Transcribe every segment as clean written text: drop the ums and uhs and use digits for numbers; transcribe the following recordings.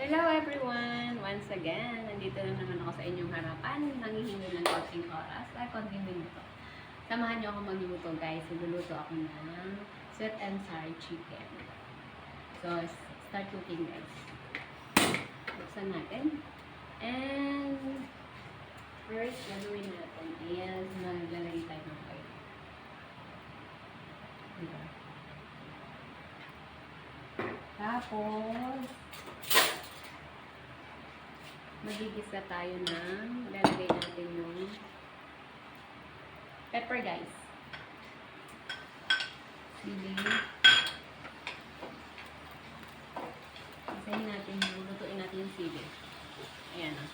Hello everyone! Once again, nandito na naman ako sa inyong harapan. Nanghihingi ng konting oras ay konting minuto. Samahan niyo ako magluto guys. Nagluluto ako ng sweet and sour chicken. So, start cooking guys. Buksan natin. And first, gagawin natin is maglalagay tayo ng oil. Diba? Tapos, magigisa tayo ng lalagay natin yung pepper guys. Sili. Isahin natin yung lutuin natin yung sili. Ayan o.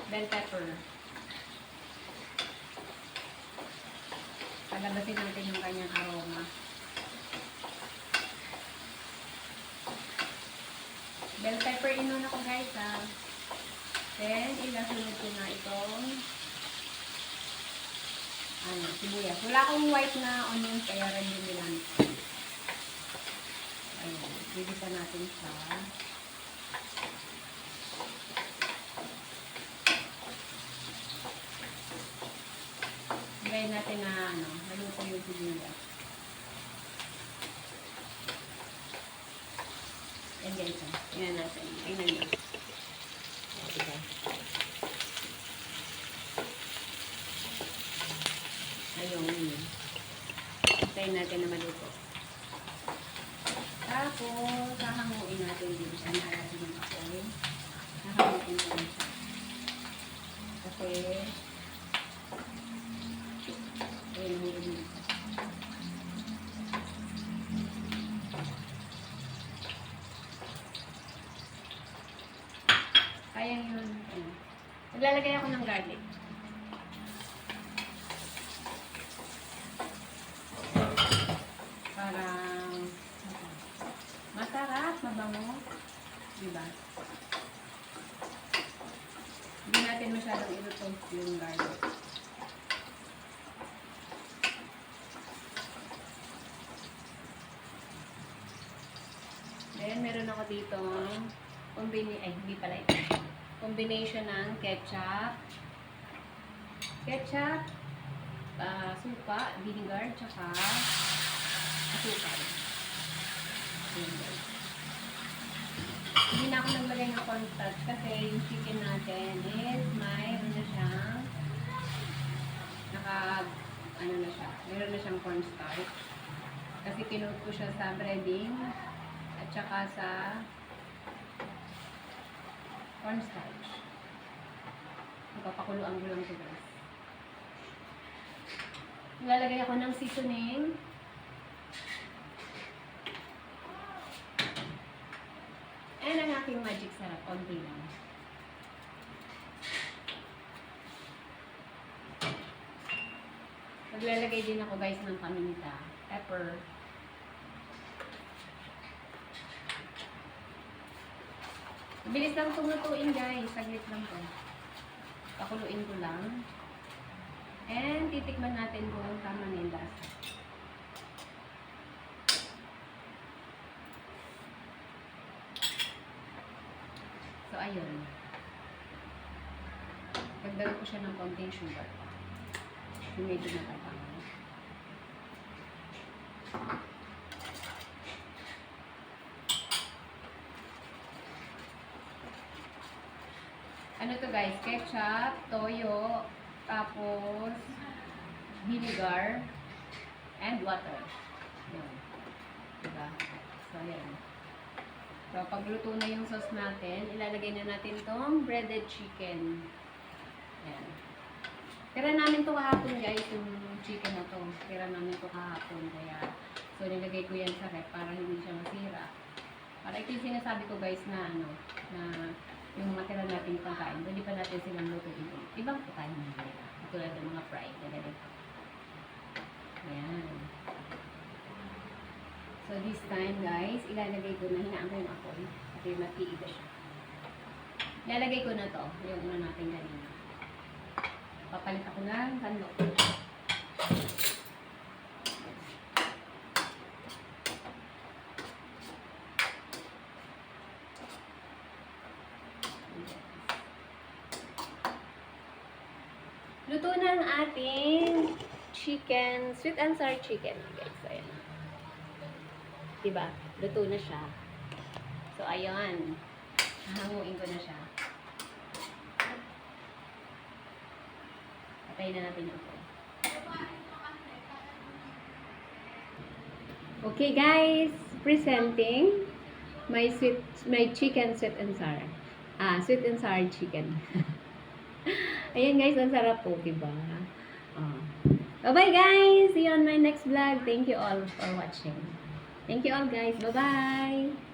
Bell pepper. Palabasin natin yung kanyang aroma. Bell pepper inuna ko guys ha. Then, ilasunod ko na itong sibuyas. Wala akong white na onions, kaya rin yung nilamit. Ayun, bibisa natin siya. Gawin natin na, naluto yung sibuyas. Yan guys, yan natin. Tingnan nyo. Ayun. Hintayin natin na maluto. Tapos, hahanguin natin din siya. Naalasin ng apoy. Hahanguin natin siya. Kasi, ayun, nahulog. Kaya yun. Maglalagay ako ng garlic. Para masarap, mabango. Diba? Hindi natin masyadong i-toast yung garlic. Then, meron ako dito hindi pala ito. Combination ng ketchup, suka, vinegar, tsaka asukal. Hindi na ako naglagay ng cornstarch kasi yung chicken natin is mayroon na siyang meron na siyang cornstarch. Kasi kinut ko siya sa breading at tsaka sa cornstarch. Magpapakuluan ko lang ito guys. Nilalagay ako ng seasoning. And ang aking magic sarap, konti lang. Maglalagay din ako guys ng paminta, pepper. Bilis lang itong lutuin guys. Saglit lang po. Pakuluin ko lang. And titikman natin kung tama na yung lasa. So, ayun. Dagdagan ko siya ng konting sugar. Yung medyo nakapang. Ano to guys? Ketchup, toyo, tapos vinegar, and water. Yan. Diba? So, yan. So, pagluto na yung sauce natin, ilalagay na natin tong breaded chicken. Yan. Tira namin to kahapon guys, yung chicken na to. Tira namin to kahapon. Kaya, so, nilagay ko yan sa rep para hindi siya masira. Para ito yung sinasabi ko guys na na yung matira natin pagkain, pwede pa natin silang lutuin. Ibang pagkain nila. Tulad ng mga fried na ganito. Ayan. So this time guys, ilalagay ko na, hinaan ko yung apoy. Kasi matiiga siya. Ilalagay ko na to, yung una natin kanina. Papalit ako ng kandok. Luto na ang ating chicken, sweet and sour chicken, guys. So, ayan. Diba? Luto na siya. So, ayun. Hahanguin ko na siya. Patayin na natin ito. Okay, guys. Presenting my chicken sweet and sour. Sweet and sour chicken. Ayan, guys. Ang sarap po, diba? Bye-bye, guys. See you on my next vlog. Thank you all for watching. Thank you all, guys. Bye-bye.